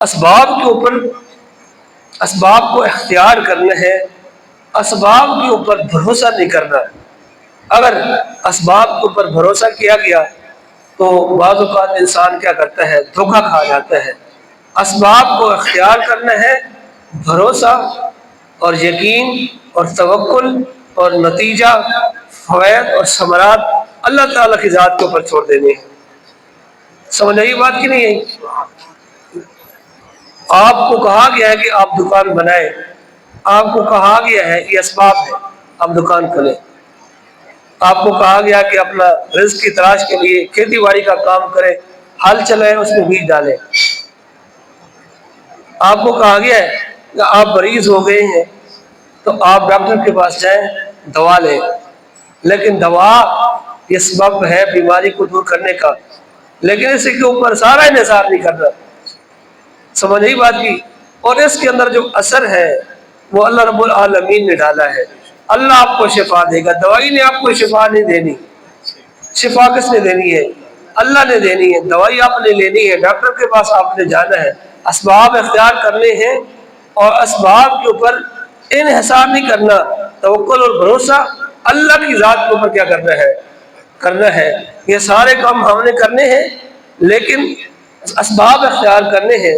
اسباب کے اوپر اسباب کو اختیار کرنا ہے، اسباب کے اوپر بھروسہ نہیں کرنا۔ اگر اسباب کے اوپر بھروسہ کیا گیا تو بعض اوقات انسان کیا کرتا ہے، دھوکہ کھا جاتا ہے۔ اسباب کو اختیار کرنا ہے، بھروسہ اور یقین اور توکل اور نتیجہ، فوائد اور ثمرات اللہ تعالیٰ کی ذات کے اوپر چھوڑ دینے ہیں۔ سمجھ آئی بات کی نہیں ہے؟ آپ کو کہا گیا ہے کہ آپ دکان بنائیں، آپ کو کہا گیا ہے یہ اسباب ہے، آپ دکان کھولیں۔ آپ کو کہا گیا کہ اپنا رزق کی تلاش کے لیے کھیتی باڑی کا کام کریں، ہل چلائیں، اس میں بیج ڈالیں۔ آپ کو کہا گیا ہے کہ آپ مریض ہو گئے ہیں تو آپ ڈاکٹر کے پاس جائیں، دوا لیں، لیکن دوا یہ سبب ہے بیماری کو دور کرنے کا، لیکن اس کے اوپر سارا انحصار نہیں کرنا۔ سمجھ نہیں بات کی؟ اور اس کے اندر جو اثر ہے وہ اللہ رب العالمین نے ڈالا ہے۔ اللہ آپ کو شفا دے گا، دوائی نے آپ کو شفا نہیں دینی۔ شفا کس نے دینی ہے؟ اللہ نے دینی ہے۔ دوائی آپ نے لینی ہے، ڈاکٹر کے پاس آپ نے جانا ہے، اسباب اختیار کرنے ہیں اور اسباب کے اوپر انحصار نہیں کرنا، توکل اور بھروسہ اللہ کی ذات کے اوپر کیا کرنا ہے۔ یہ سارے کام ہم نے کرنے ہیں، لیکن اسباب اختیار کرنے ہیں۔